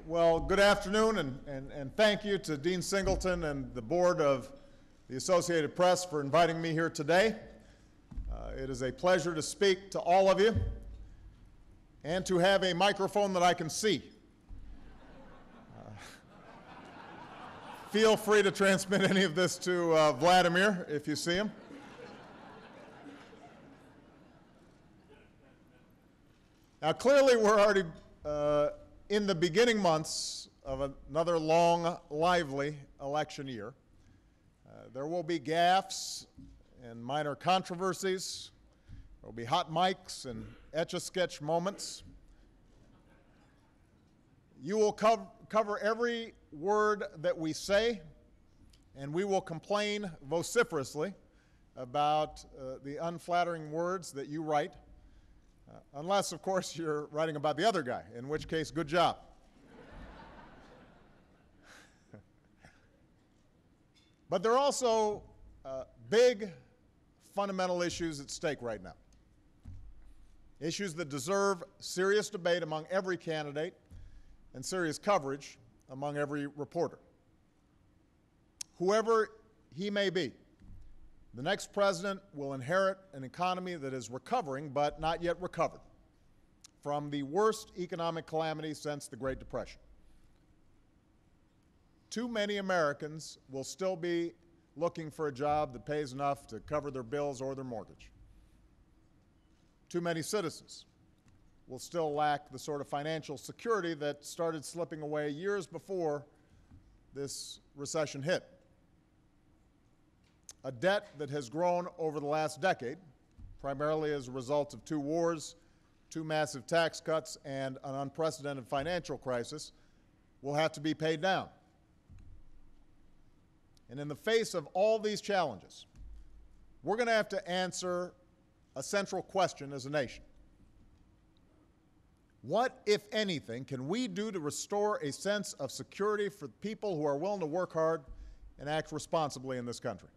Well, good afternoon, and thank you to Dean Singleton and the board of the Associated Press for inviting me here today. It is a pleasure to speak to all of you and to have a microphone that I can see. Feel free to transmit any of this to Vladimir if you see him. Now, clearly, we're already in the beginning months of another long, lively election year. There will be gaffes and minor controversies. There will be hot mics and etch-a-sketch moments. You will cover every word that we say, and we will complain vociferously about the unflattering words that you write. Unless, of course, you're writing about the other guy, in which case, good job. But there are also big, fundamental issues at stake right now. Issues that deserve serious debate among every candidate and serious coverage among every reporter. Whoever he may be, the next president will inherit an economy that is recovering, but not yet recovered, from the worst economic calamity since the Great Depression. Too many Americans will still be looking for a job that pays enough to cover their bills or their mortgage. Too many citizens will still lack the sort of financial security that started slipping away years before this recession hit. A debt that has grown over the last decade, primarily as a result of 2 wars, 2 massive tax cuts, and an unprecedented financial crisis, will have to be paid down. And in the face of all these challenges, we're going to have to answer a central question as a nation. What, if anything, can we do to restore a sense of security for people who are willing to work hard and act responsibly in this country?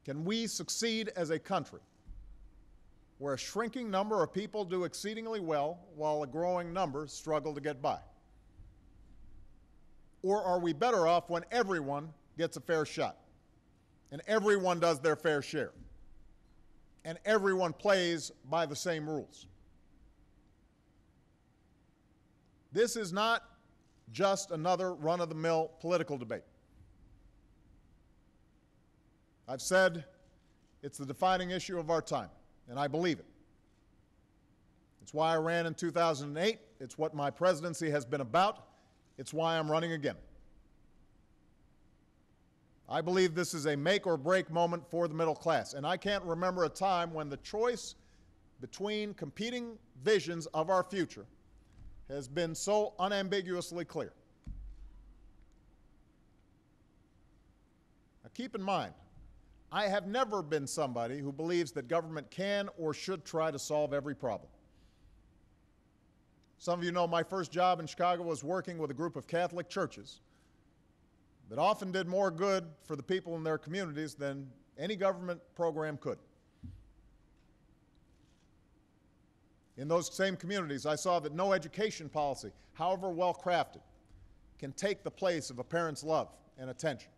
Can we succeed as a country where a shrinking number of people do exceedingly well while a growing number struggle to get by? Or are we better off when everyone gets a fair shot and everyone does their fair share and everyone plays by the same rules? This is not just another run-of-the-mill political debate. I've said it's the defining issue of our time, and I believe it. It's why I ran in 2008. It's what my presidency has been about. It's why I'm running again. I believe this is a make-or-break moment for the middle class, and I can't remember a time when the choice between competing visions of our future has been so unambiguously clear. Now, keep in mind, I have never been somebody who believes that government can or should try to solve every problem. Some of you know my first job in Chicago was working with a group of Catholic churches that often did more good for the people in their communities than any government program could. In those same communities, I saw that no education policy, however well crafted, can take the place of a parent's love and attention.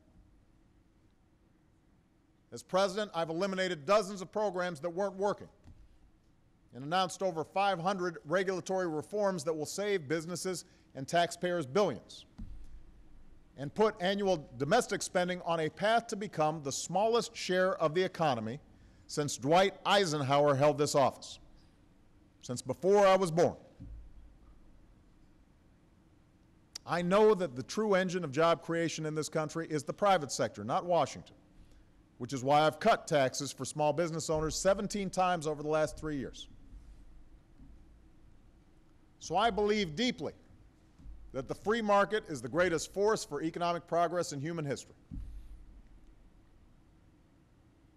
As president, I've eliminated dozens of programs that weren't working and announced over 500 regulatory reforms that will save businesses and taxpayers billions, and put annual domestic spending on a path to become the smallest share of the economy since Dwight Eisenhower held this office, since before I was born. I know that the true engine of job creation in this country is the private sector, not Washington, which is why I've cut taxes for small business owners 17 times over the last 3 years. So I believe deeply that the free market is the greatest force for economic progress in human history.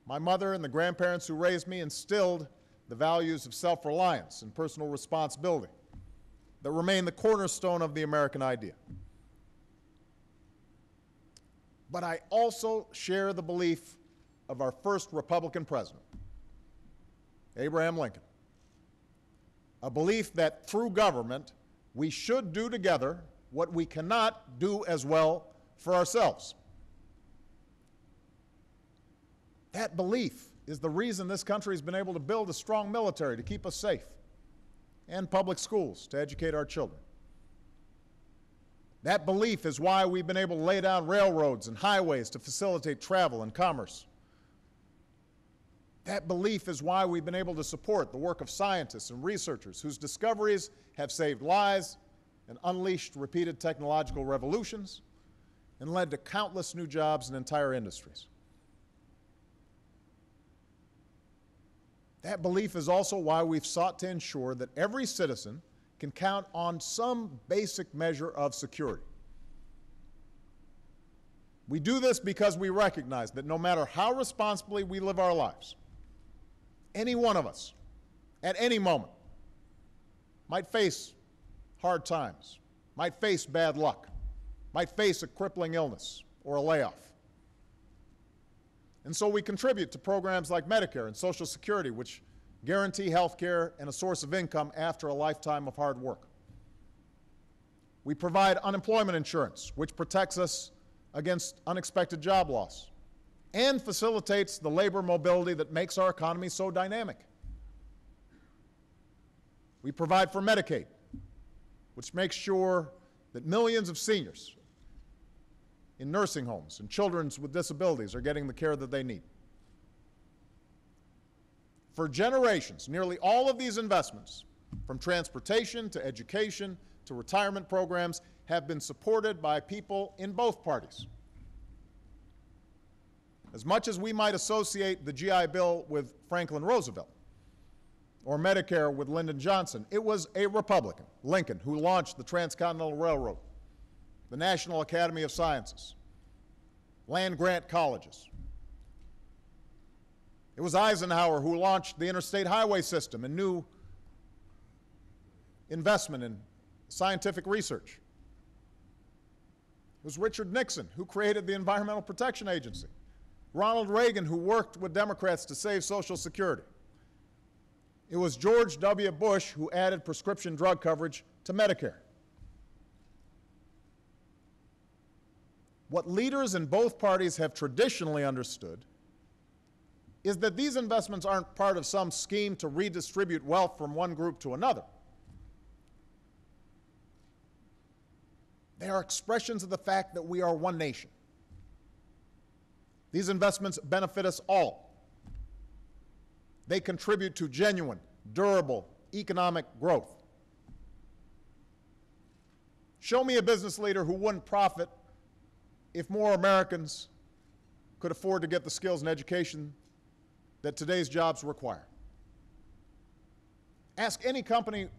My mother and the grandparents who raised me instilled the values of self-reliance and personal responsibility that remain the cornerstone of the American idea. But I also share the belief of our first Republican president, Abraham Lincoln, a belief that through government we should do together what we cannot do as well for ourselves. That belief is the reason this country has been able to build a strong military to keep us safe, and public schools to educate our children. That belief is why we've been able to lay down railroads and highways to facilitate travel and commerce. That belief is why we've been able to support the work of scientists and researchers whose discoveries have saved lives and unleashed repeated technological revolutions and led to countless new jobs and entire industries. That belief is also why we've sought to ensure that every citizen can count on some basic measure of security. We do this because we recognize that no matter how responsibly we live our lives, any one of us, at any moment, might face hard times, might face bad luck, might face a crippling illness or a layoff. And so we contribute to programs like Medicare and Social Security, which guarantee health care and a source of income after a lifetime of hard work. We provide unemployment insurance, which protects us against unexpected job loss and facilitates the labor mobility that makes our economy so dynamic. We provide for Medicaid, which makes sure that millions of seniors in nursing homes and children with disabilities are getting the care that they need. For generations, nearly all of these investments, from transportation to education to retirement programs, have been supported by people in both parties. As much as we might associate the GI Bill with Franklin Roosevelt or Medicare with Lyndon Johnson, it was a Republican, Lincoln, who launched the Transcontinental Railroad, the National Academy of Sciences, land-grant colleges. It was Eisenhower who launched the interstate highway system and new investment in scientific research. It was Richard Nixon who created the Environmental Protection Agency. Ronald Reagan who worked with Democrats to save Social Security. It was George W. Bush who added prescription drug coverage to Medicare. What leaders in both parties have traditionally understood is that these investments aren't part of some scheme to redistribute wealth from one group to another. They are expressions of the fact that we are one nation. These investments benefit us all. They contribute to genuine, durable economic growth. Show me a business leader who wouldn't profit if more Americans could afford to get the skills and education that today's jobs require. Ask any company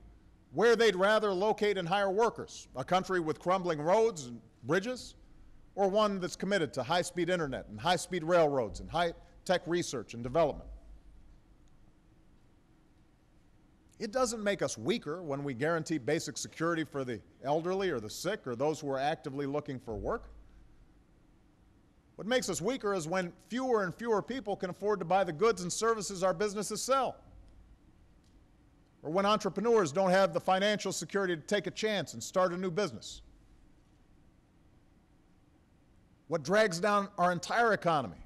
where they'd rather locate and hire workers, a country with crumbling roads and bridges, or one that's committed to high-speed internet and high-speed railroads and high-tech research and development. It doesn't make us weaker when we guarantee basic security for the elderly or the sick or those who are actively looking for work. What makes us weaker is when fewer and fewer people can afford to buy the goods and services our businesses sell, or when entrepreneurs don't have the financial security to take a chance and start a new business. What drags down our entire economy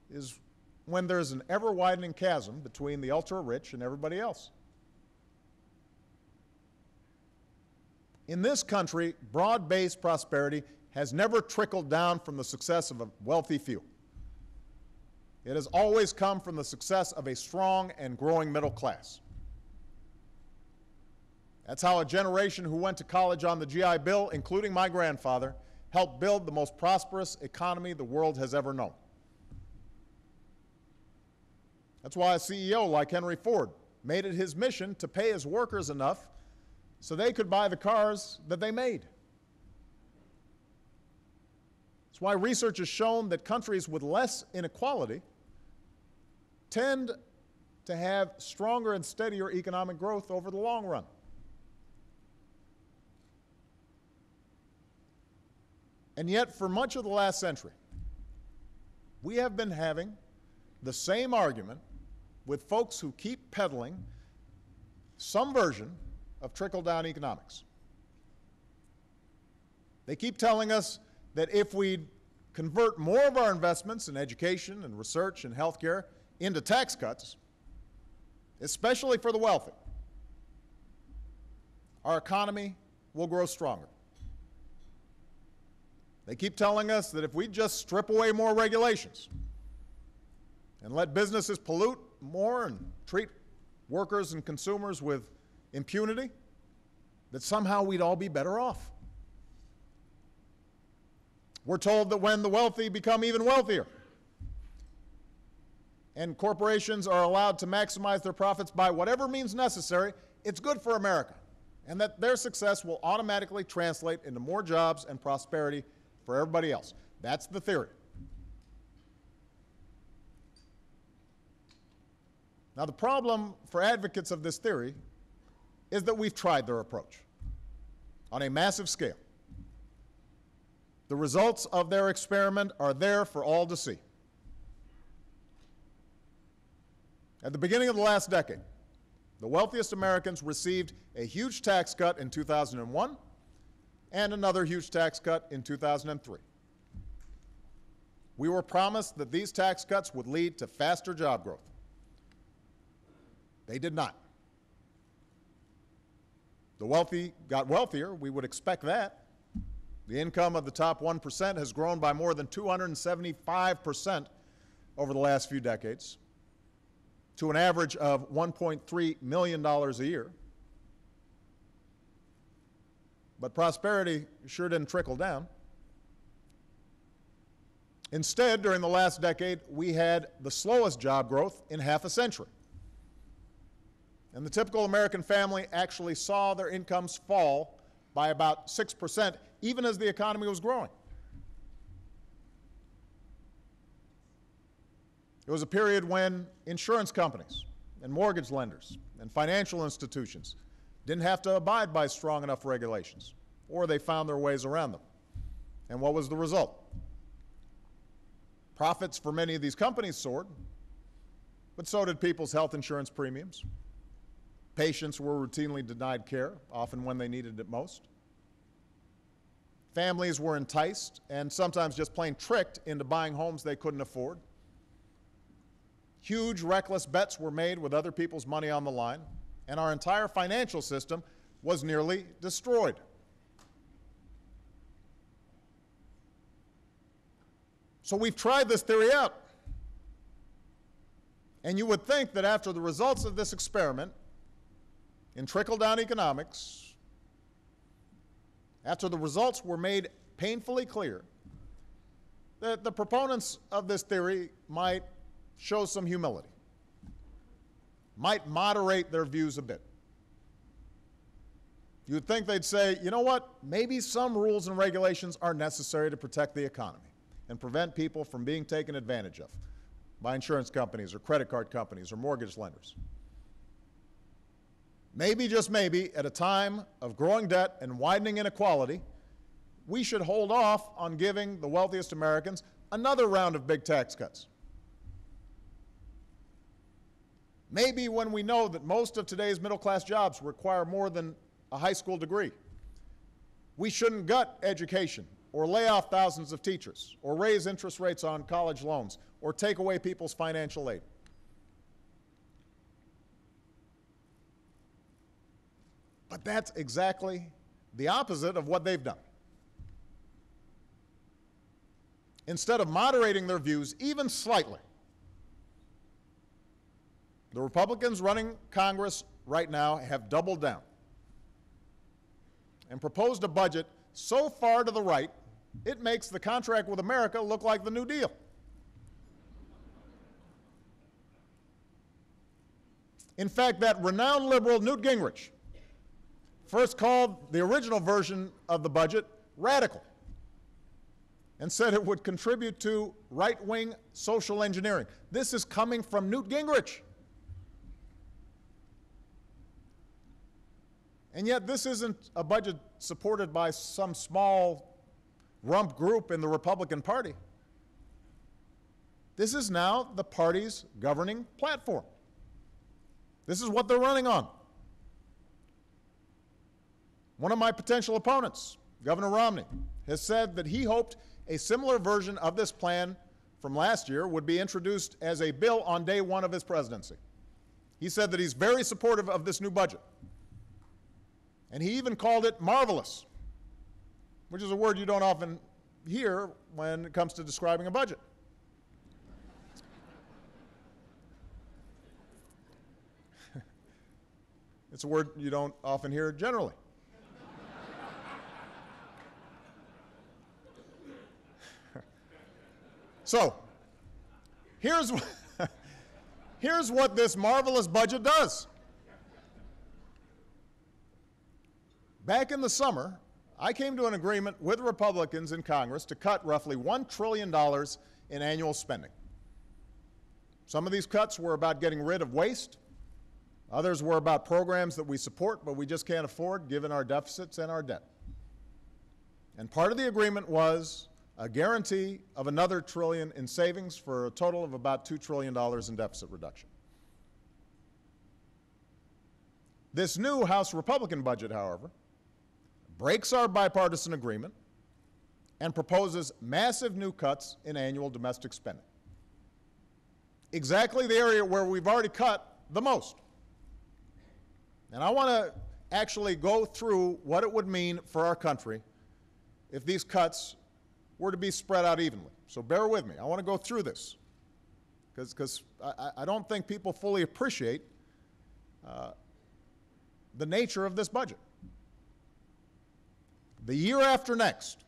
is when there's an ever-widening chasm between the ultra-rich and everybody else. In this country, broad-based prosperity has never trickled down from the success of a wealthy few. It has always come from the success of a strong and growing middle class. That's how a generation who went to college on the GI Bill, including my grandfather, helped build the most prosperous economy the world has ever known. That's why a CEO like Henry Ford made it his mission to pay his workers enough so they could buy the cars that they made. That's why research has shown that countries with less inequality tend to have stronger and steadier economic growth over the long run. And yet, for much of the last century, we have been having the same argument with folks who keep peddling some version of trickle-down economics. They keep telling us that if we convert more of our investments in education and research and healthcare into tax cuts, especially for the wealthy, our economy will grow stronger. They keep telling us that if we just strip away more regulations and let businesses pollute more and treat workers and consumers with impunity, that somehow we'd all be better off. We're told that when the wealthy become even wealthier and corporations are allowed to maximize their profits by whatever means necessary, it's good for America, and that their success will automatically translate into more jobs and prosperity for everybody else. That's the theory. Now, the problem for advocates of this theory is that we've tried their approach on a massive scale. The results of their experiment are there for all to see. At the beginning of the last decade, the wealthiest Americans received a huge tax cut in 2001 and another huge tax cut in 2003. We were promised that these tax cuts would lead to faster job growth. They did not. The wealthy got wealthier. We would expect that. The income of the top 1% has grown by more than 275% over the last few decades, to an average of $1.3 million a year. But prosperity sure didn't trickle down. Instead, during the last decade, we had the slowest job growth in half a century. And the typical American family actually saw their incomes fall by about 6%, even as the economy was growing. It was a period when insurance companies and mortgage lenders and financial institutions didn't have to abide by strong enough regulations, or they found their ways around them. And what was the result? Profits for many of these companies soared, but so did people's health insurance premiums. Patients were routinely denied care, often when they needed it most. Families were enticed and sometimes just plain tricked into buying homes they couldn't afford. Huge, reckless bets were made with other people's money on the line, and our entire financial system was nearly destroyed. So we've tried this theory out. And you would think that after the results of this experiment in trickle-down economics, after the results were made painfully clear, that the proponents of this theory might show some humility, might moderate their views a bit. You would think they'd say, you know what, maybe some rules and regulations are necessary to protect the economy and prevent people from being taken advantage of by insurance companies or credit card companies or mortgage lenders. Maybe, just maybe, at a time of growing debt and widening inequality, we should hold off on giving the wealthiest Americans another round of big tax cuts. Maybe when we know that most of today's middle-class jobs require more than a high school degree, we shouldn't gut education or lay off thousands of teachers or raise interest rates on college loans or take away people's financial aid. But that's exactly the opposite of what they've done. Instead of moderating their views even slightly, the Republicans running Congress right now have doubled down and proposed a budget so far to the right, it makes the contract with America look like the New Deal. In fact, that renowned liberal Newt Gingrich first called the original version of the budget radical and said it would contribute to right-wing social engineering. This is coming from Newt Gingrich. And yet this isn't a budget supported by some small rump group in the Republican Party. This is now the party's governing platform. This is what they're running on. One of my potential opponents, Governor Romney, has said that he hoped a similar version of this plan from last year would be introduced as a bill on day one of his presidency. He said that he's very supportive of this new budget. And he even called it marvelous, which is a word you don't often hear when it comes to describing a budget. It's a word you don't often hear generally. So, here's what this marvelous budget does. Back in the summer, I came to an agreement with Republicans in Congress to cut roughly $1 trillion in annual spending. Some of these cuts were about getting rid of waste. Others were about programs that we support but we just can't afford given our deficits and our debt. And part of the agreement was a guarantee of another trillion in savings for a total of about $2 trillion in deficit reduction. This new House Republican budget, however, breaks our bipartisan agreement and proposes massive new cuts in annual domestic spending. Exactly the area where we've already cut the most. And I want to actually go through what it would mean for our country if these cuts were to be spread out evenly. So bear with me. I want to go through this because I don't think people fully appreciate the nature of this budget. The year after next,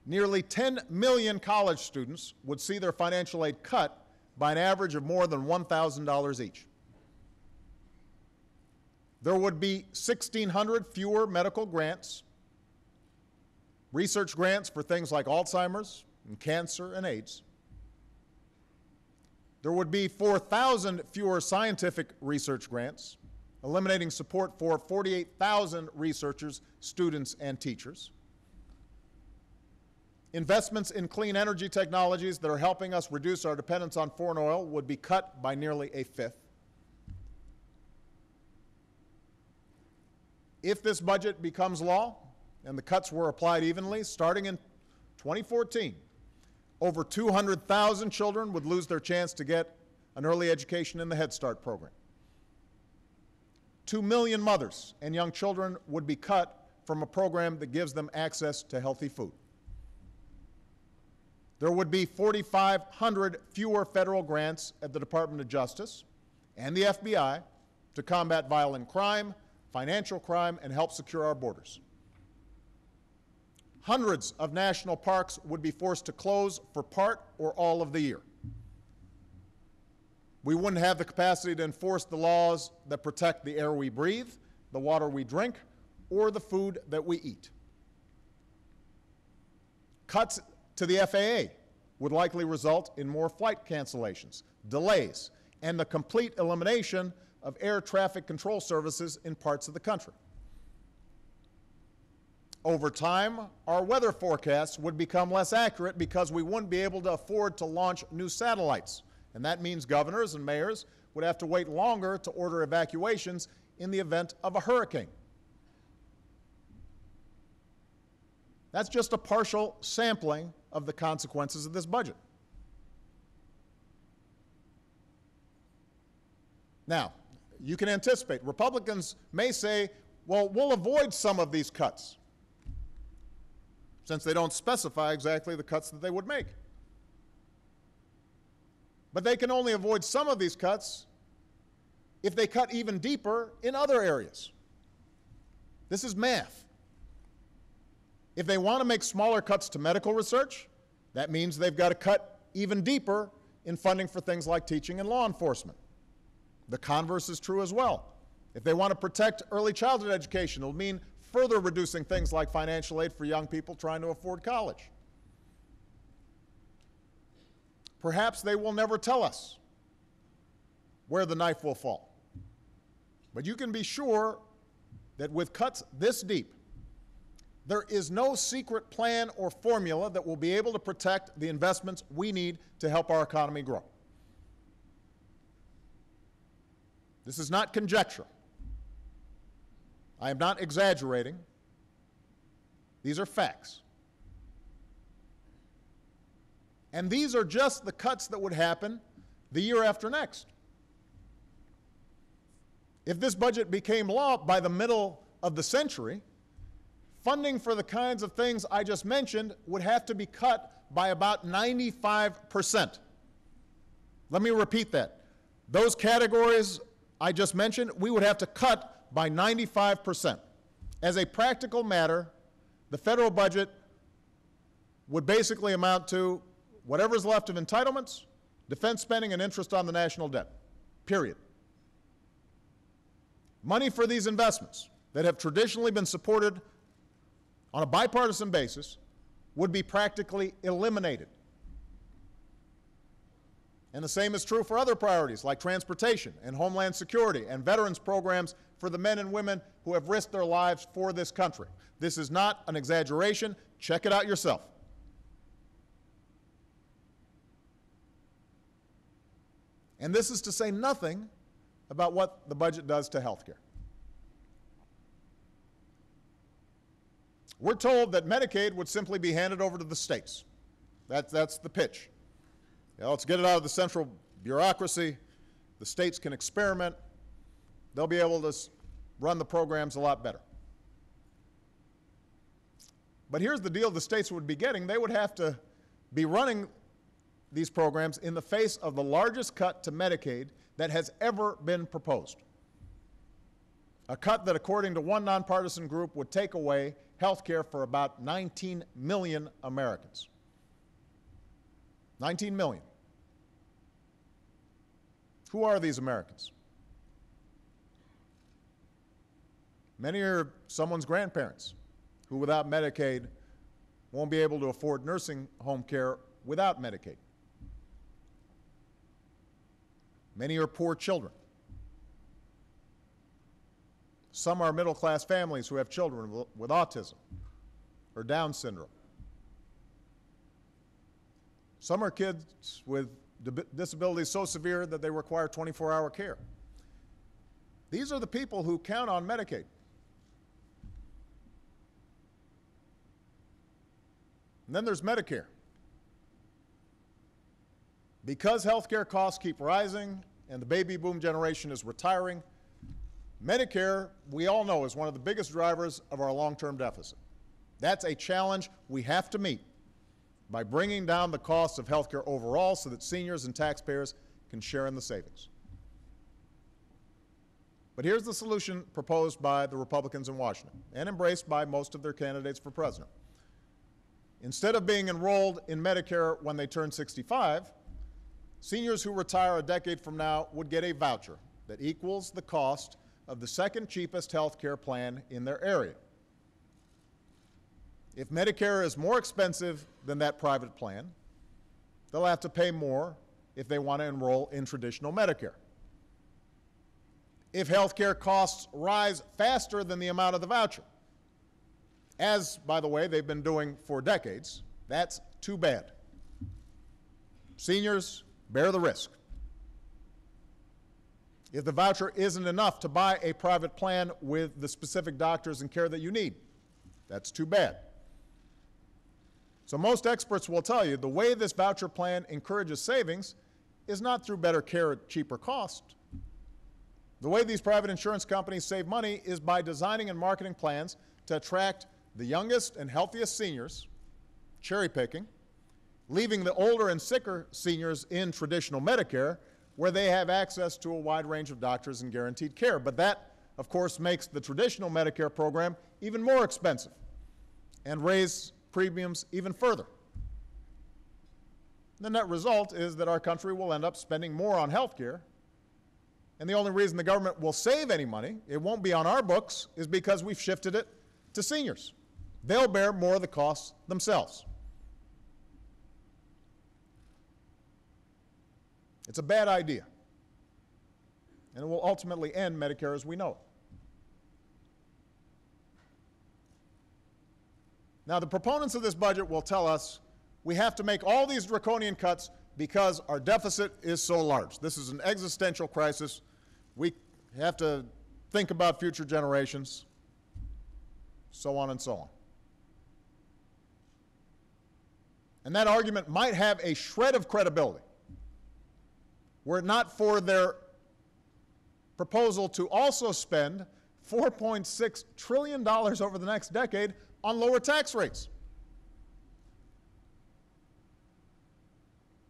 nearly 10 million college students would see their financial aid cut by an average of more than $1,000 each. There would be 1,600 fewer medical grants, research grants for things like Alzheimer's and cancer and AIDS. There would be 4,000 fewer scientific research grants, eliminating support for 48,000 researchers, students, and teachers. Investments in clean energy technologies that are helping us reduce our dependence on foreign oil would be cut by nearly a fifth. If this budget becomes law and the cuts were applied evenly, starting in 2014, over 200,000 children would lose their chance to get an early education in the Head Start program. 2 million mothers and young children would be cut from a program that gives them access to healthy food. There would be 4,500 fewer federal grants at the Department of Justice and the FBI to combat violent crime, financial crime, and help secure our borders. Hundreds of national parks would be forced to close for part or all of the year. We wouldn't have the capacity to enforce the laws that protect the air we breathe, the water we drink, or the food that we eat. Cuts to the FAA would likely result in more flight cancellations, delays, and the complete elimination of air traffic control services in parts of the country. Over time, our weather forecasts would become less accurate because we wouldn't be able to afford to launch new satellites. And that means governors and mayors would have to wait longer to order evacuations in the event of a hurricane. That's just a partial sampling of the consequences of this budget. Now, you can anticipate, Republicans may say, well, we'll avoid some of these cuts, since they don't specify exactly the cuts that they would make. But they can only avoid some of these cuts if they cut even deeper in other areas. This is math. If they want to make smaller cuts to medical research, that means they've got to cut even deeper in funding for things like teaching and law enforcement. The converse is true as well. If they want to protect early childhood education, it'll mean further reducing things like financial aid for young people trying to afford college. Perhaps they will never tell us where the knife will fall. But you can be sure that with cuts this deep, there is no secret plan or formula that will be able to protect the investments we need to help our economy grow. This is not conjecture. I am not exaggerating. These are facts. And these are just the cuts that would happen the year after next. If this budget became law by the middle of the century, funding for the kinds of things I just mentioned would have to be cut by about 95%. Let me repeat that. Those categories I just mentioned, we would have to cut by 95%. As a practical matter, the federal budget would basically amount to whatever's left of entitlements, defense spending, and interest on the national debt, period. Money for these investments that have traditionally been supported on a bipartisan basis would be practically eliminated. And the same is true for other priorities like transportation and homeland security and veterans programs for the men and women who have risked their lives for this country. This is not an exaggeration. Check it out yourself. And this is to say nothing about what the budget does to health care. We're told that Medicaid would simply be handed over to the states. That's the pitch. Let's get it out of the central bureaucracy. The states can experiment. They'll be able to run the programs a lot better. But here's the deal the states would be getting. They would have to be running these programs in the face of the largest cut to Medicaid that has ever been proposed. A cut that, according to one nonpartisan group, would take away health care for about 19 million Americans. 19 million. Who are these Americans? Many are someone's grandparents who, without Medicaid, won't be able to afford nursing home care without Medicaid. Many are poor children. Some are middle-class families who have children with autism or Down syndrome. Some are kids with disabilities so severe that they require 24-hour care. These are the people who count on Medicaid. And then there's Medicare. Because health care costs keep rising and the baby boom generation is retiring, Medicare, we all know, is one of the biggest drivers of our long-term deficit. That's a challenge we have to meet by bringing down the costs of health care overall so that seniors and taxpayers can share in the savings. But here's the solution proposed by the Republicans in Washington and embraced by most of their candidates for president. Instead of being enrolled in Medicare when they turn 65, seniors who retire a decade from now would get a voucher that equals the cost of the second cheapest health care plan in their area. If Medicare is more expensive than that private plan, they'll have to pay more if they want to enroll in traditional Medicare. If health care costs rise faster than the amount of the voucher, as, by the way, they've been doing for decades, that's too bad. Seniors bear the risk. If the voucher isn't enough to buy a private plan with the specific doctors and care that you need, that's too bad. So most experts will tell you the way this voucher plan encourages savings is not through better care at cheaper cost. The way these private insurance companies save money is by designing and marketing plans to attract the youngest and healthiest seniors, cherry picking, leaving the older and sicker seniors in traditional Medicare, where they have access to a wide range of doctors and guaranteed care. But that, of course, makes the traditional Medicare program even more expensive and raise premiums even further. The net result is that our country will end up spending more on health care, and the only reason the government will save any money, it won't be on our books, is because we've shifted it to seniors. They'll bear more of the costs themselves. It's a bad idea, and it will ultimately end Medicare as we know it. Now, the proponents of this budget will tell us we have to make all these draconian cuts because our deficit is so large. This is an existential crisis. We have to think about future generations. so on and so on. And that argument might have a shred of credibility were it not for their proposal to also spend $4.6 trillion over the next decade on lower tax rates.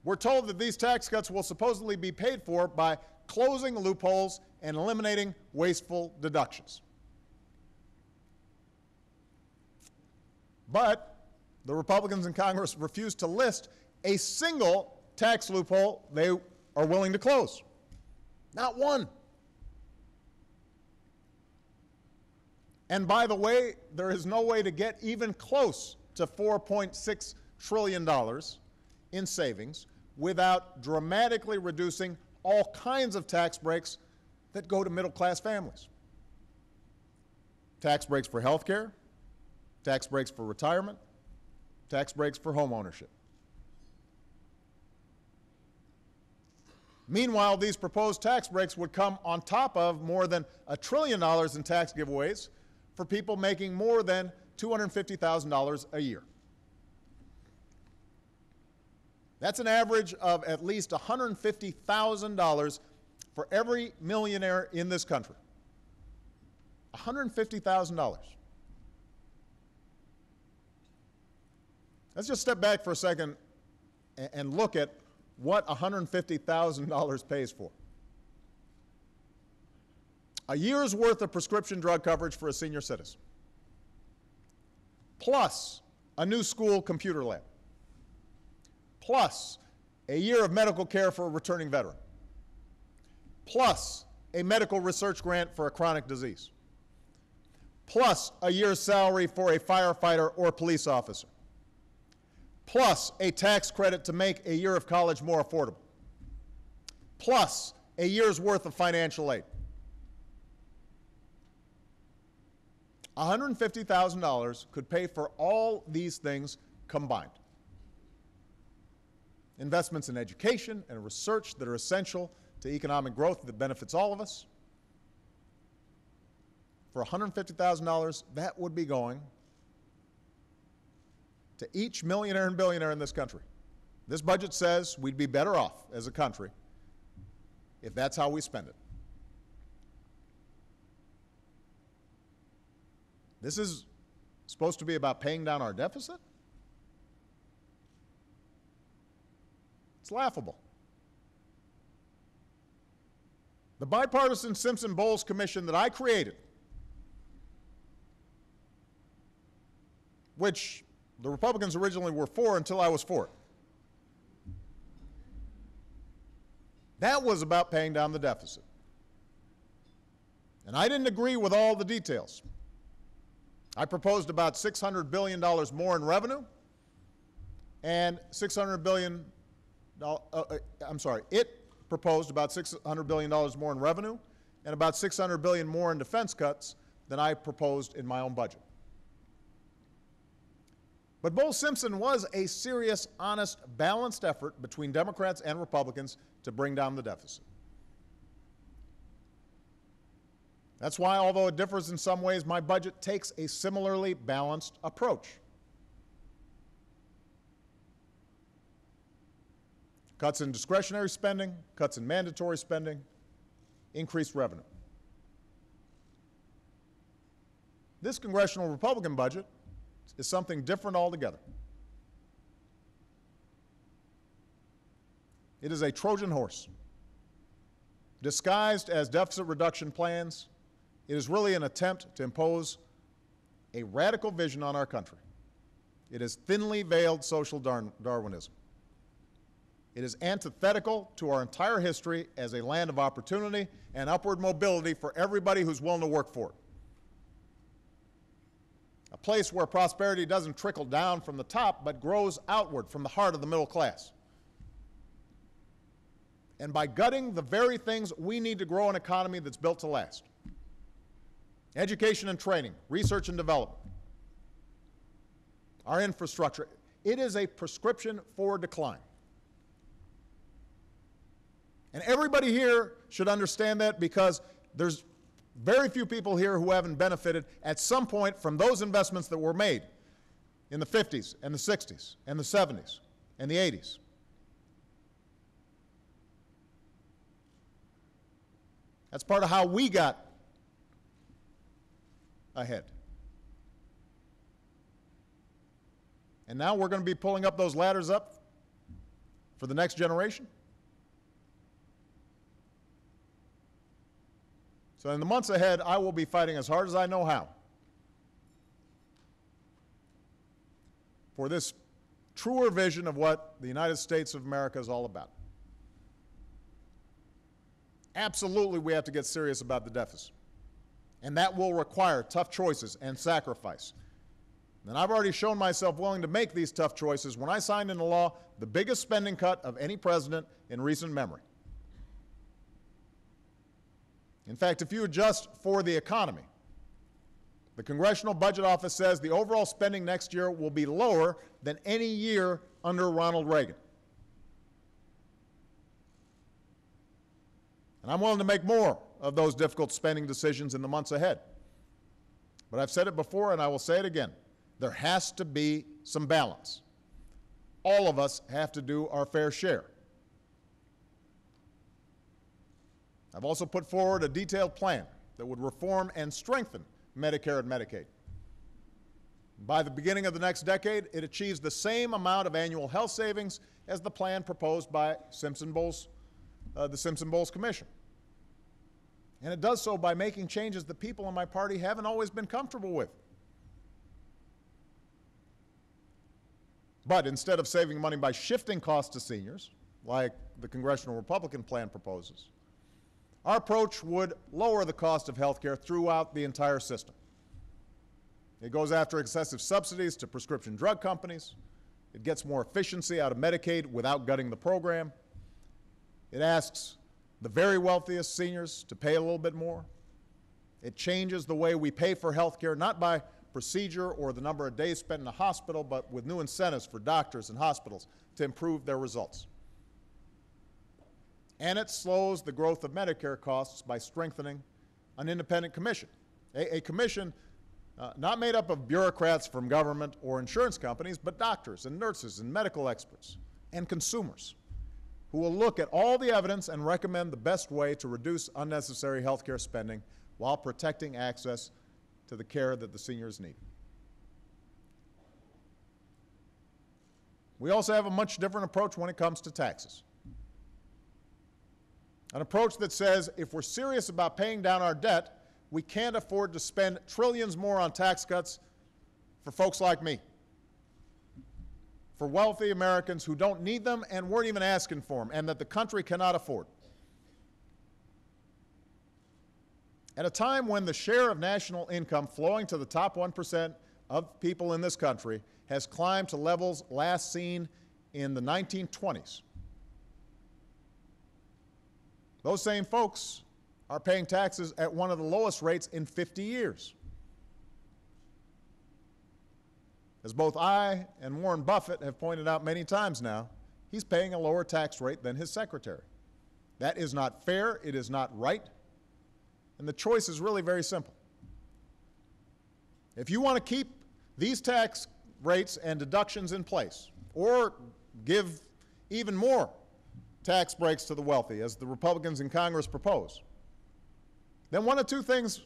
We're told that these tax cuts will supposedly be paid for by closing loopholes and eliminating wasteful deductions. But the Republicans in Congress refuse to list a single tax loophole they are willing to close. Not one. And by the way, there is no way to get even close to $4.6 trillion in savings without dramatically reducing all kinds of tax breaks that go to middle-class families. Tax breaks for health care, tax breaks for retirement, tax breaks for home ownership. Meanwhile, these proposed tax breaks would come on top of more than $1 trillion in tax giveaways for people making more than $250,000 a year. That's an average of at least $150,000 for every millionaire in this country. $150,000. Let's just step back for a second and look at what $150,000 pays for. A year's worth of prescription drug coverage for a senior citizen, plus a new school computer lab, plus a year of medical care for a returning veteran, plus a medical research grant for a chronic disease, plus a year's salary for a firefighter or police officer, plus a tax credit to make a year of college more affordable, plus a year's worth of financial aid. $150,000 could pay for all these things combined. Investments in education and research that are essential to economic growth that benefits all of us. For $150,000, that would be going to each millionaire and billionaire in this country. This budget says we'd be better off as a country if that's how we spend it. This is supposed to be about paying down our deficit? It's laughable. The bipartisan Simpson-Bowles Commission that I created, which the Republicans originally were for until I was for it, that was about paying down the deficit. And I didn't agree with all the details. I proposed about $600 billion more in revenue and it proposed about $600 billion more in revenue and about $600 billion more in defense cuts than I proposed in my own budget. But Bowles-Simpson was a serious, honest, balanced effort between Democrats and Republicans to bring down the deficit. That's why, although it differs in some ways, my budget takes a similarly balanced approach. Cuts in discretionary spending, cuts in mandatory spending, increased revenue. This congressional Republican budget is something different altogether. It is a Trojan horse. Disguised as deficit reduction plans, it is really an attempt to impose a radical vision on our country. It is thinly veiled social Darwinism. It is antithetical to our entire history as a land of opportunity and upward mobility for everybody who's willing to work for it. A place where prosperity doesn't trickle down from the top, but grows outward from the heart of the middle class. And by gutting the very things we need to grow an economy that's built to last. Education and training, research and development, our infrastructure. It is a prescription for decline. And everybody here should understand that, because there's very few people here who haven't benefited at some point from those investments that were made in the 50s and the 60s and the 70s and the 80s. That's part of how we got ahead. And now we're going to be pulling up those ladders up for the next generation. So in the months ahead, I will be fighting as hard as I know how for this truer vision of what the United States of America is all about. Absolutely, we have to get serious about the deficit. And that will require tough choices and sacrifice. And I've already shown myself willing to make these tough choices when I signed into law the biggest spending cut of any president in recent memory. In fact, if you adjust for the economy, the Congressional Budget Office says the overall spending next year will be lower than any year under Ronald Reagan. And I'm willing to make more of those difficult spending decisions in the months ahead. But I've said it before and I will say it again. There has to be some balance. All of us have to do our fair share. I've also put forward a detailed plan that would reform and strengthen Medicare and Medicaid. By the beginning of the next decade, it achieves the same amount of annual health savings as the plan proposed by the Simpson-Bowles Commission. And it does so by making changes that people in my party haven't always been comfortable with. But instead of saving money by shifting costs to seniors, like the Congressional Republican plan proposes, our approach would lower the cost of health care throughout the entire system. It goes after excessive subsidies to prescription drug companies. It gets more efficiency out of Medicaid without gutting the program. It asks the very wealthiest seniors to pay a little bit more. It changes the way we pay for health care, not by procedure or the number of days spent in a hospital, but with new incentives for doctors and hospitals to improve their results. And it slows the growth of Medicare costs by strengthening an independent commission, a commission not made up of bureaucrats from government or insurance companies, but doctors and nurses and medical experts and consumers who will look at all the evidence and recommend the best way to reduce unnecessary health care spending while protecting access to the care that the seniors need. We also have a much different approach when it comes to taxes. An approach that says if we're serious about paying down our debt, we can't afford to spend trillions more on tax cuts for folks like me, for wealthy Americans who don't need them and weren't even asking for them, and that the country cannot afford. At a time when the share of national income flowing to the top 1% of people in this country has climbed to levels last seen in the 1920s, those same folks are paying taxes at one of the lowest rates in 50 years. As both I and Warren Buffett have pointed out many times now, he's paying a lower tax rate than his secretary. That is not fair, it is not right, and the choice is really very simple. If you want to keep these tax rates and deductions in place, or give even more tax breaks to the wealthy, as the Republicans in Congress propose, then one of two things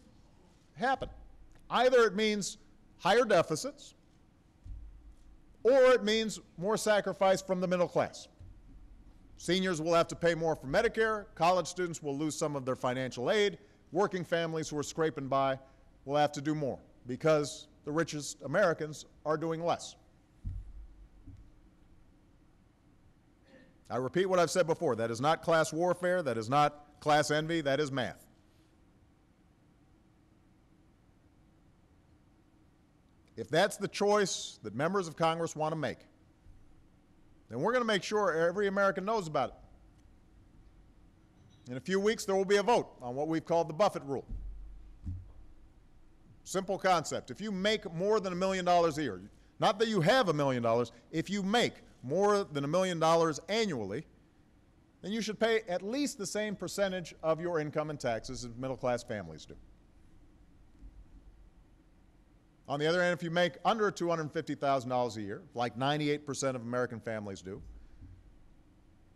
happen. Either it means higher deficits, or it means more sacrifice from the middle class. Seniors will have to pay more for Medicare, college students will lose some of their financial aid, working families who are scraping by will have to do more because the richest Americans are doing less. I repeat what I've said before, that is not class warfare, that is not class envy, that is math. If that's the choice that members of Congress want to make, then we're going to make sure every American knows about it. In a few weeks, there will be a vote on what we've called the Buffett rule. Simple concept. If you make more than $1 million a year, not that you have $1 million, if you make more than $1 million annually, then you should pay at least the same percentage of your income in taxes as middle-class families do. On the other hand, if you make under $250,000 a year, like 98% of American families do,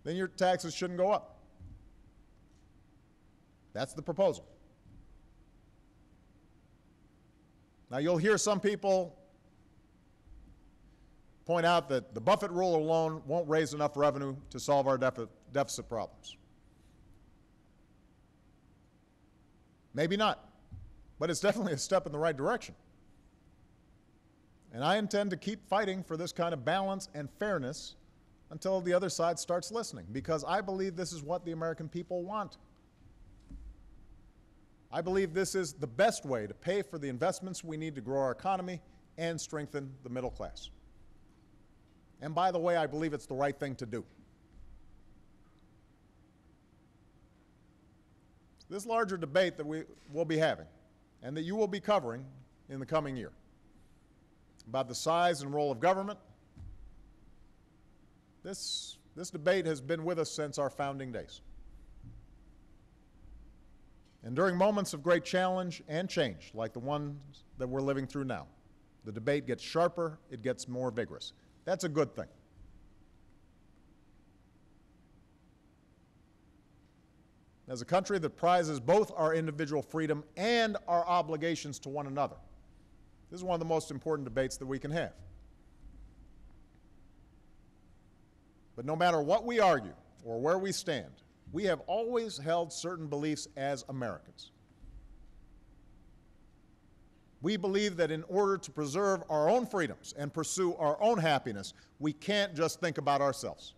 then your taxes shouldn't go up. That's the proposal. Now, you'll hear some people point out that the Buffett rule alone won't raise enough revenue to solve our deficit problems. Maybe not, but it's definitely a step in the right direction. And I intend to keep fighting for this kind of balance and fairness until the other side starts listening, because I believe this is what the American people want. I believe this is the best way to pay for the investments we need to grow our economy and strengthen the middle class. And by the way, I believe it's the right thing to do. This larger debate that we will be having and that you will be covering in the coming year about the size and role of government, this debate has been with us since our founding days. And during moments of great challenge and change, like the ones that we're living through now, the debate gets sharper, it gets more vigorous. That's a good thing. As a country that prizes both our individual freedom and our obligations to one another, this is one of the most important debates that we can have. But no matter what we argue or where we stand, we have always held certain beliefs as Americans. We believe that in order to preserve our own freedoms and pursue our own happiness, we can't just think about ourselves.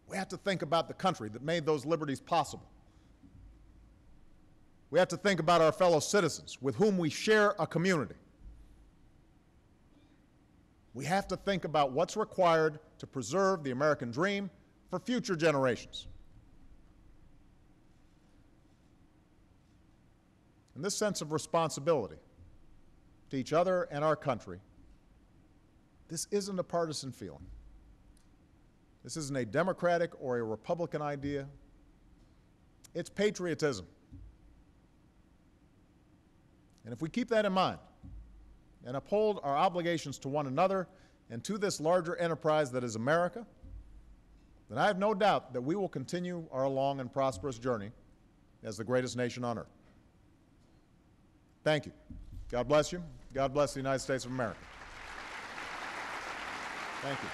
We have to think about the country that made those liberties possible. We have to think about our fellow citizens with whom we share a community. We have to think about what's required to preserve the American dream for future generations. And this sense of responsibility to each other and our country, this isn't a partisan feeling. This isn't a Democratic or a Republican idea. It's patriotism. And if we keep that in mind and uphold our obligations to one another and to this larger enterprise that is America, then I have no doubt that we will continue our long and prosperous journey as the greatest nation on earth. Thank you. God bless you. God bless the United States of America. Thank you.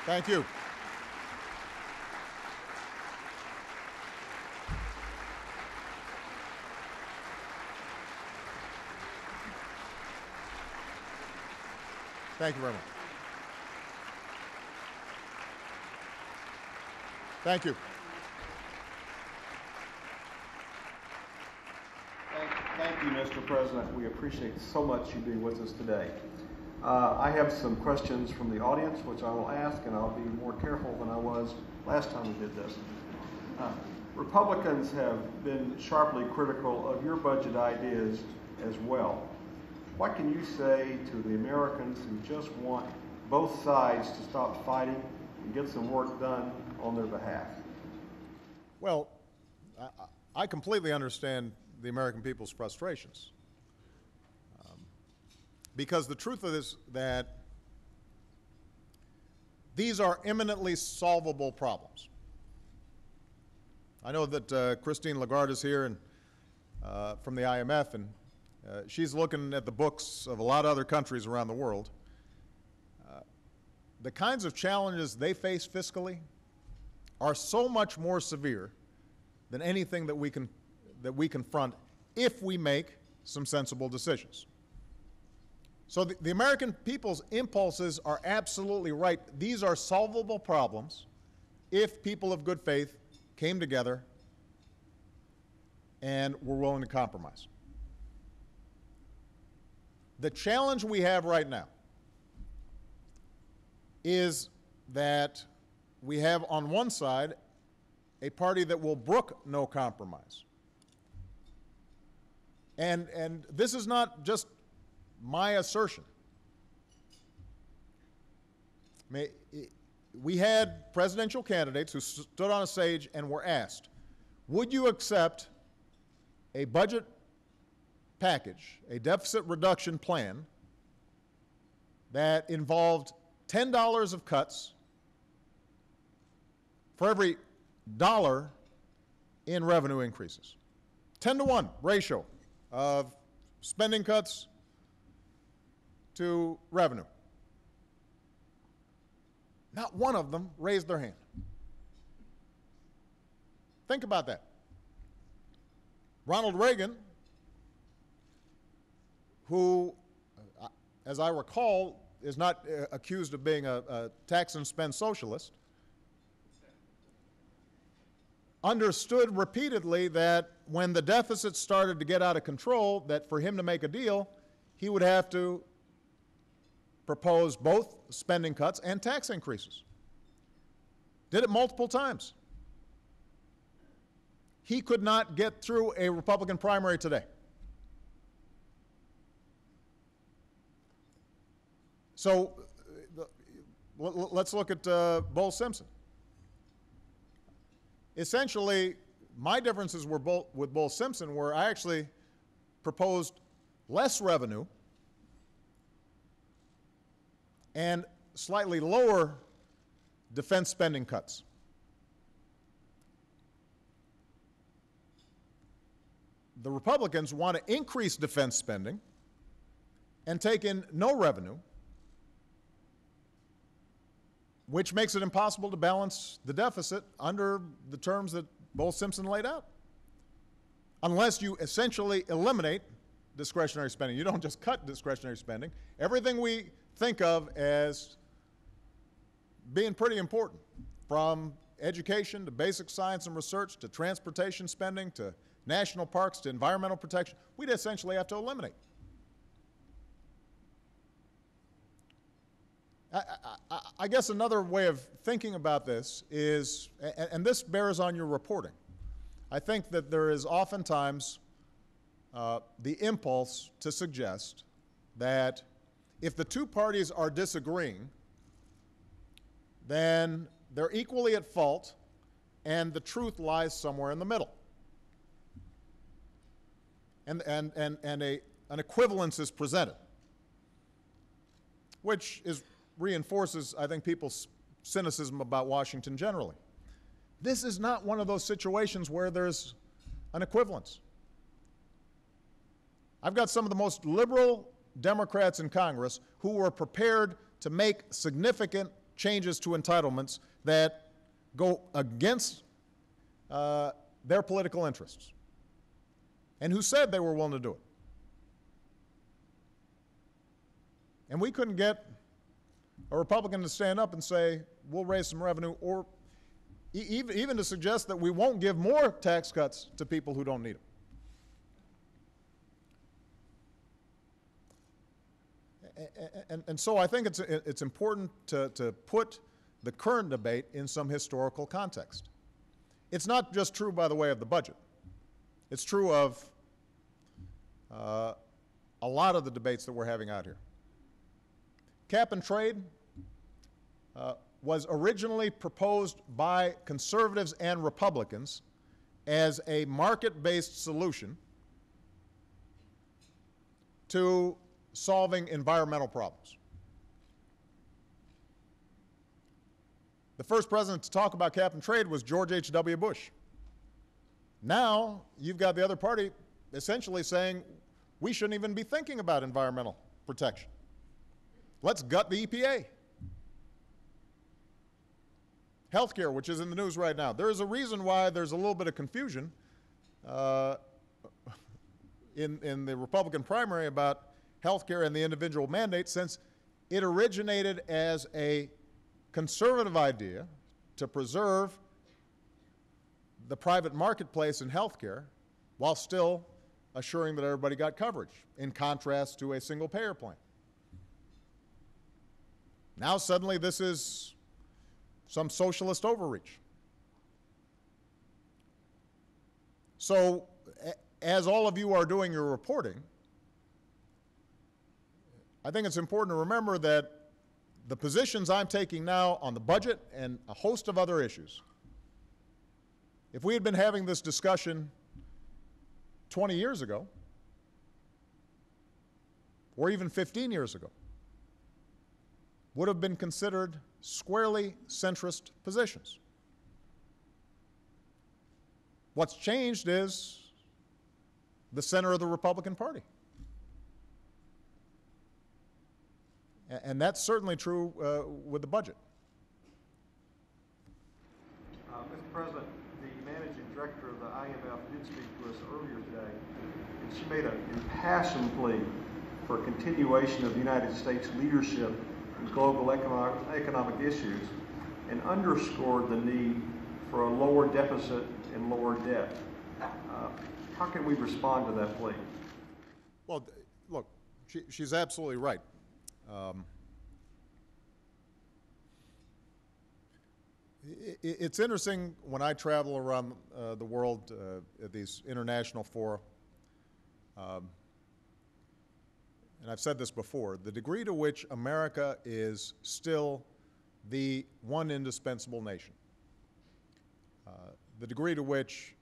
Thank you. Thank you very much. Thank you. Thank you, Mr. President. We appreciate so much you being with us today. I have some questions from the audience, which I will ask, and I'll be more careful than I was last time we did this. Republicans have been sharply critical of your budget ideas as well. What can you say to the Americans who just want both sides to stop fighting and get some work done on their behalf? Well, I completely understand the American people's frustrations. Because the truth of this, that these are imminently solvable problems. I know that Christine Lagarde is here and, from the IMF, and she's looking at the books of a lot of other countries around the world. The kinds of challenges they face fiscally are so much more severe than anything that we confront if we make some sensible decisions. So the American people's impulses are absolutely right. These are solvable problems if people of good faith came together and were willing to compromise. The challenge we have right now is that we have on one side a party that will brook no compromise. And this is not just my assertion. We had presidential candidates who stood on a stage and were asked, would you accept a budget package, a deficit reduction plan that involved $10 of cuts for every dollar in revenue increases. 10-to-1 ratio of spending cuts to revenue. Not one of them raised their hand. Think about that. Ronald Reagan, who, as I recall, is not accused of being a tax and spend socialist, understood repeatedly that when the deficit started to get out of control, that for him to make a deal, he would have to propose both spending cuts and tax increases. Did it multiple times. He could not get through a Republican primary today. So let's look at Bull Simpson. Essentially, my differences were with Bull Simpson where I actually proposed less revenue and slightly lower defense spending cuts. The Republicans want to increase defense spending and take in no revenue, which makes it impossible to balance the deficit under the terms that Bull Simpson laid out, unless you essentially eliminate discretionary spending. You don't just cut discretionary spending. Everything we think of as being pretty important, from education to basic science and research to transportation spending to national parks to environmental protection, we'd essentially have to eliminate. I guess another way of thinking about this is, and this bears on your reporting, I think that there is oftentimes the impulse to suggest that if the two parties are disagreeing, then they're equally at fault and the truth lies somewhere in the middle. And an equivalence is presented, which reinforces, I think, people's cynicism about Washington generally. This is not one of those situations where there's an equivalence. I've got some of the most liberal Democrats in Congress who were prepared to make significant changes to entitlements that go against their political interests, and who said they were willing to do it. And we couldn't get a Republican to stand up and say, we'll raise some revenue, or even to suggest that we won't give more tax cuts to people who don't need them. And so I think it's important to put the current debate in some historical context. It's not just true, by the way, of the budget. It's true of a lot of the debates that we're having out here. Cap and trade was originally proposed by conservatives and Republicans as a market-based solution to solving environmental problems. The first president to talk about cap and trade was George H.W. Bush. Now, you've got the other party essentially saying we shouldn't even be thinking about environmental protection. Let's gut the EPA. Healthcare, which is in the news right now. There is a reason why there's a little bit of confusion in the Republican primary about healthcare and the individual mandate, since it originated as a conservative idea to preserve the private marketplace in healthcare while still assuring that everybody got coverage, in contrast to a single-payer plan. Now suddenly this is some socialist overreach. So as all of you are doing your reporting, I think it's important to remember that the positions I'm taking now on the budget and a host of other issues, if we had been having this discussion 20 years ago, or even 15 years ago, would have been considered squarely centrist positions. What's changed is the center of the Republican Party. And that's certainly true with the budget. Mr. President, the managing director of the IMF did speak to us earlier today, and she made an impassioned plea for a continuation of the United States leadership in global economic issues and underscored the need for a lower deficit and lower debt. How can we respond to that plea? Well, look, she's absolutely right. It's interesting when I travel around the world at these international fora, and I've said this before, the degree to which America is still the one indispensable nation, the degree to which,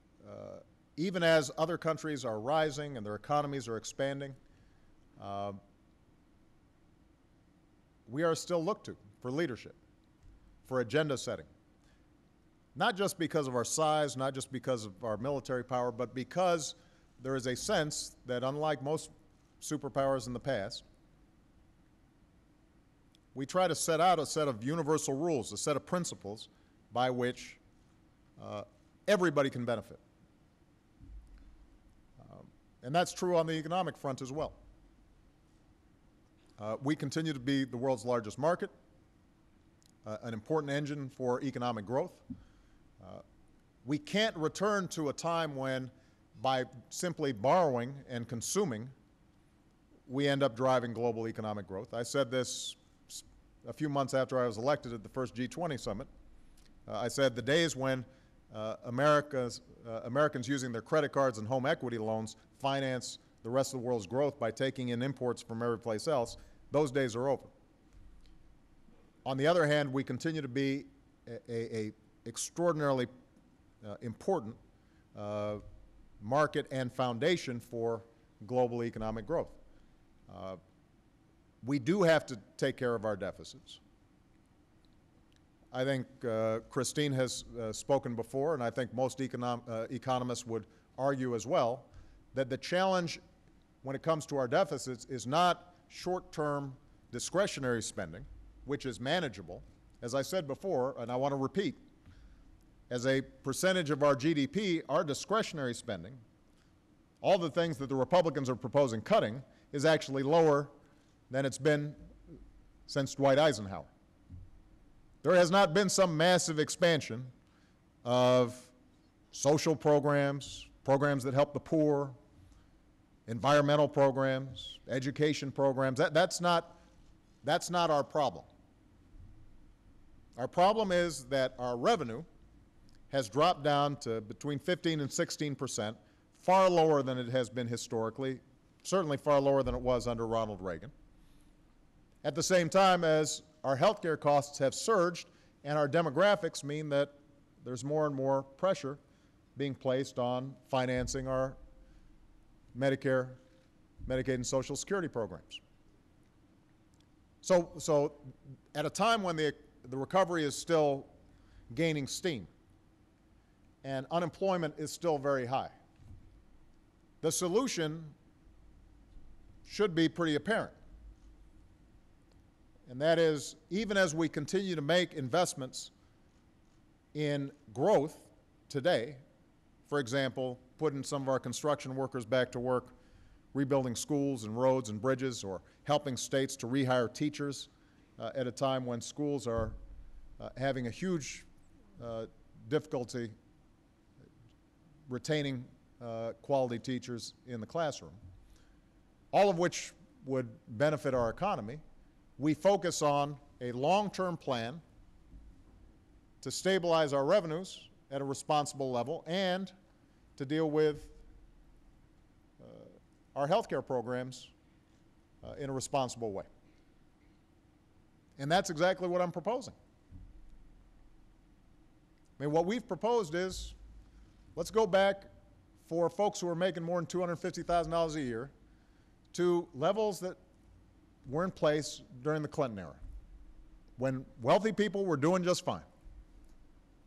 even as other countries are rising and their economies are expanding, we are still looked to for leadership, for agenda setting. Not just because of our size, not just because of our military power, but because there is a sense that, unlike most superpowers in the past, we try to set out a set of universal rules, a set of principles by which everybody can benefit. And that's true on the economic front as well. We continue to be the world's largest market, an important engine for economic growth. We can't return to a time when, by simply borrowing and consuming, we end up driving global economic growth. I said this a few months after I was elected at the first G20 summit. I said the days when Americans using their credit cards and home equity loans finance the rest of the world's growth by taking in imports from every place else, those days are over. On the other hand, we continue to be a extraordinarily important market and foundation for global economic growth. We do have to take care of our deficits. I think Christine has spoken before, and I think most economists would argue as well, that the challenge when it comes to our deficits is not short-term discretionary spending, which is manageable. As I said before, and I want to repeat, as a percentage of our GDP, our discretionary spending, all the things that the Republicans are proposing cutting, is actually lower than it's been since Dwight Eisenhower. There has not been some massive expansion of social programs, programs that help the poor, environmental programs, education programs. That's not our problem. Our problem is that our revenue has dropped down to between 15 and 16%, far lower than it has been historically, certainly far lower than it was under Ronald Reagan. At the same time as our health care costs have surged, and our demographics mean that there's more and more pressure being placed on financing our Medicare, Medicaid, and Social Security programs. So at a time when the recovery is still gaining steam and unemployment is still very high, the solution should be pretty apparent. And that is, even as we continue to make investments in growth today, for example, putting some of our construction workers back to work, rebuilding schools and roads and bridges, or helping states to rehire teachers at a time when schools are having a huge difficulty retaining quality teachers in the classroom, all of which would benefit our economy. We focus on a long-term plan to stabilize our revenues at a responsible level and to deal with our health care programs in a responsible way. And that's exactly what I'm proposing. I mean, what we've proposed is, let's go back for folks who are making more than $250,000 a year to levels that were in place during the Clinton era, when wealthy people were doing just fine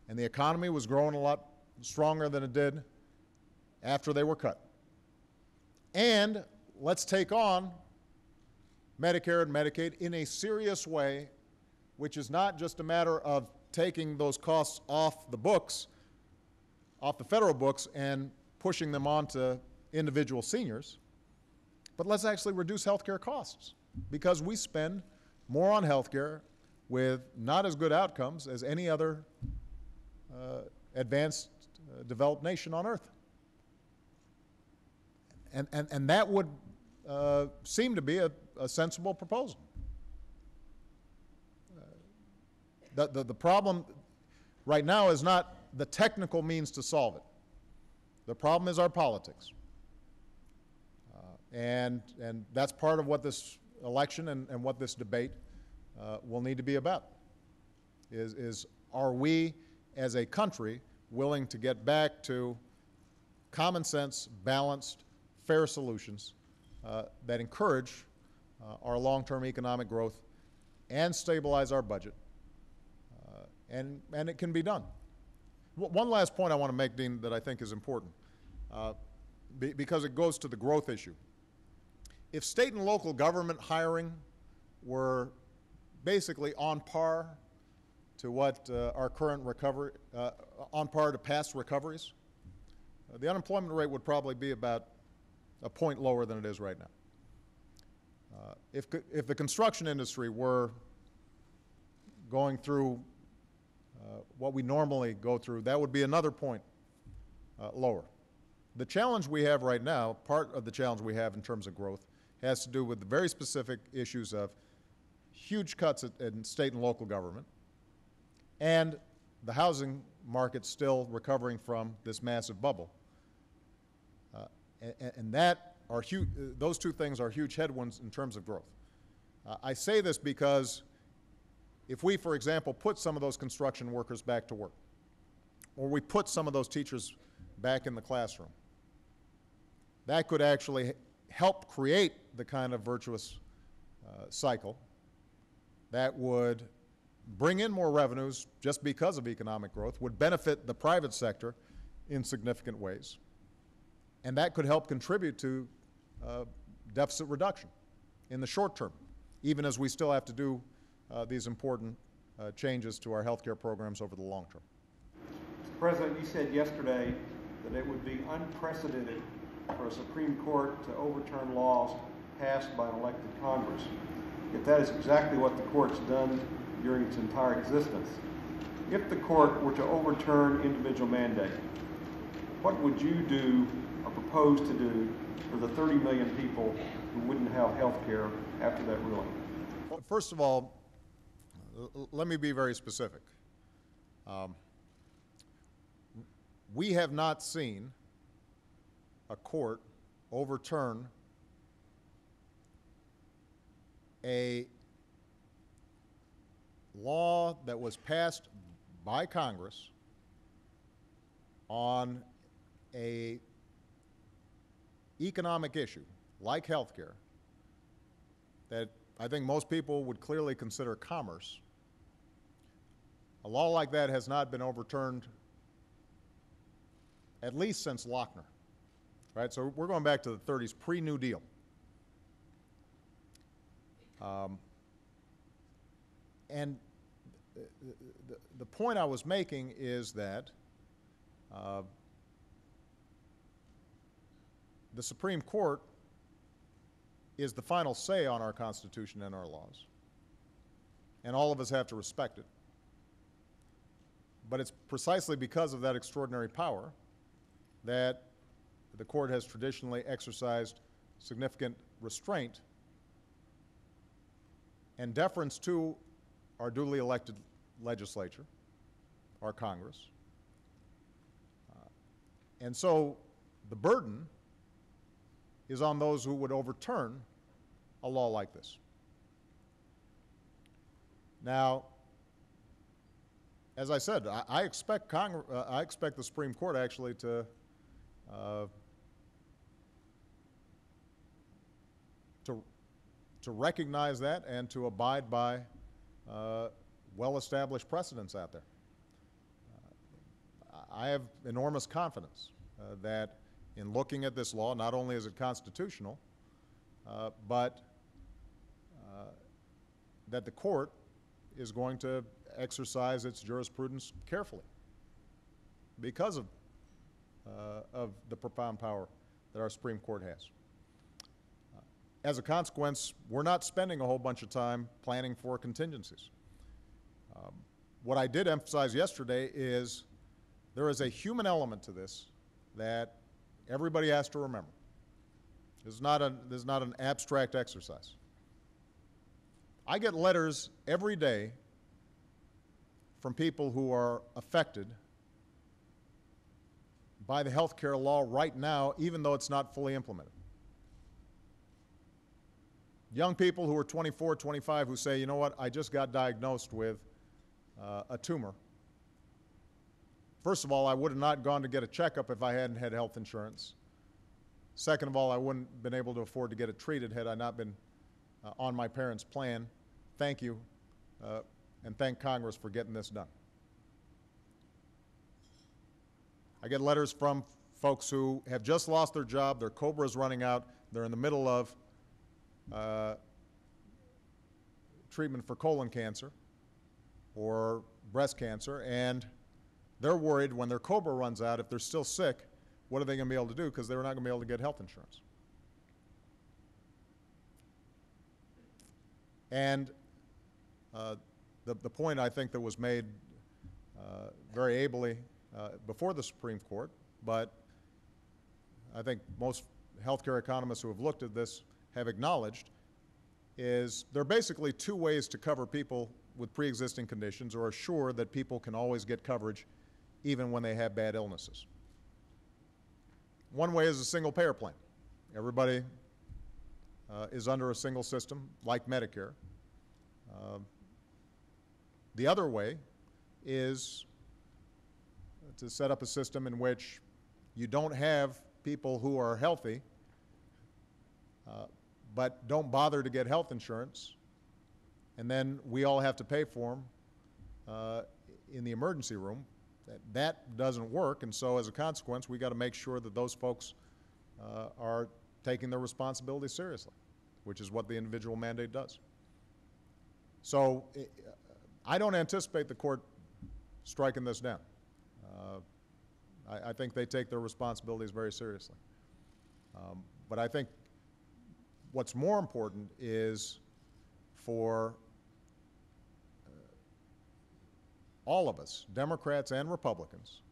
and the economy was growing a lot stronger than it did after they were cut. And let's take on Medicare and Medicaid in a serious way, which is not just a matter of taking those costs off the books, off the federal books, and pushing them on to individual seniors, but let's actually reduce health care costs, because we spend more on health care with not as good outcomes as any other advanced developed nation on earth. And that would seem to be a sensible proposal. The problem right now is not the technical means to solve it. The problem is our politics. And that's part of what this election and what this debate will need to be about, is are we as a country willing to get back to common sense, balanced, fair solutions that encourage our long-term economic growth and stabilize our budget, and it can be done. One last point I want to make, Dean, that I think is important, because it goes to the growth issue. If state and local government hiring were basically on par to what our current recovery, on par to past recoveries, the unemployment rate would probably be about a point lower than it is right now. If the construction industry were going through what we normally go through, that would be another point lower. The challenge we have right now, part of the challenge we have in terms of growth, has to do with the very specific issues of huge cuts in state and local government, and the housing market still recovering from this massive bubble. And that are those two things are huge headwinds in terms of growth. I say this because if we, for example, put some of those construction workers back to work, or we put some of those teachers back in the classroom, that could actually help create the kind of virtuous cycle that would bring in more revenues just because of economic growth, would benefit the private sector in significant ways, and that could help contribute to deficit reduction in the short term, even as we still have to do these important changes to our health care programs over the long term. Mr. President, you said yesterday that it would be unprecedented for a Supreme Court to overturn laws passed by an elected Congress. If that is exactly what the court's done during its entire existence, if the court were to overturn individual mandate, what would you do or propose to do for the 30 million people who wouldn't have health care after that ruling? Well, first of all, let me be very specific. We have not seen a court overturn a law that was passed by Congress on an economic issue like health care that I think most people would clearly consider commerce. A law like that has not been overturned at least since Lochner, right? So we're going back to the 30s, pre-New Deal. And the point I was making is that the Supreme Court is the final say on our Constitution and our laws, and all of us have to respect it. But it's precisely because of that extraordinary power that the court has traditionally exercised significant restraint and deference to our duly elected legislature, our Congress. And so the burden is on those who would overturn a law like this. Now, as I said, I expect the Supreme Court actually to uh, to recognize that and to abide by well-established precedents out there. I have enormous confidence that in looking at this law, not only is it constitutional, but that the court is going to exercise its jurisprudence carefully because of the profound power that our Supreme Court has. As a consequence, we're not spending a whole bunch of time planning for contingencies. What I did emphasize yesterday is there is a human element to this that everybody has to remember. This is not an abstract exercise. I get letters every day from people who are affected by the health care law right now, even though it's not fully implemented. Young people who are 24, 25 who say, you know what, I just got diagnosed with a tumor. First of all, I would have not gone to get a checkup if I hadn't had health insurance. Second of all, I wouldn't have been able to afford to get it treated had I not been on my parents' plan. Thank you, and thank Congress for getting this done. I get letters from folks who have just lost their job, their COBRA is running out, they're in the middle of treatment for colon cancer or breast cancer, and they're worried when their COBRA runs out, if they're still sick, what are they going to be able to do, because they're not going to be able to get health insurance. And the point I think that was made very ably before the Supreme Court, but I think most healthcare economists who have looked at this have acknowledged, is there are basically two ways to cover people with pre-existing conditions or assure that people can always get coverage even when they have bad illnesses. One way is a single payer plan. Everybody is under a single system like Medicare. The other way is to set up a system in which you don't have people who are healthy but don't bother to get health insurance, and then we all have to pay for them in the emergency room. That doesn't work, and so as a consequence, we got to make sure that those folks are taking their responsibility seriously, which is what the individual mandate does. So I don't anticipate the court striking this down. I think they take their responsibilities very seriously. But I think what's more important is for all of us, Democrats and Republicans,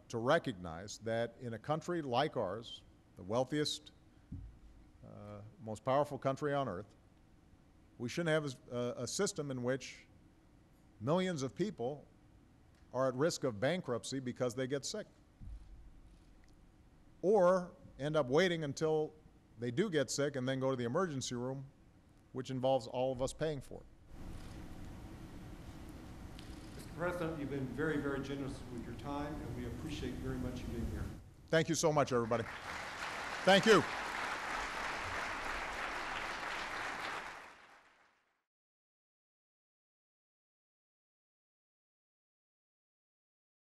to recognize that in a country like ours, the wealthiest, most powerful country on earth, we shouldn't have a system in which millions of people are at risk of bankruptcy because they get sick, or end up waiting until they do get sick and then go to the emergency room, which involves all of us paying for it. Mr. President, you've been very, very generous with your time, and we appreciate very much you being here. Thank you so much, everybody. Thank you.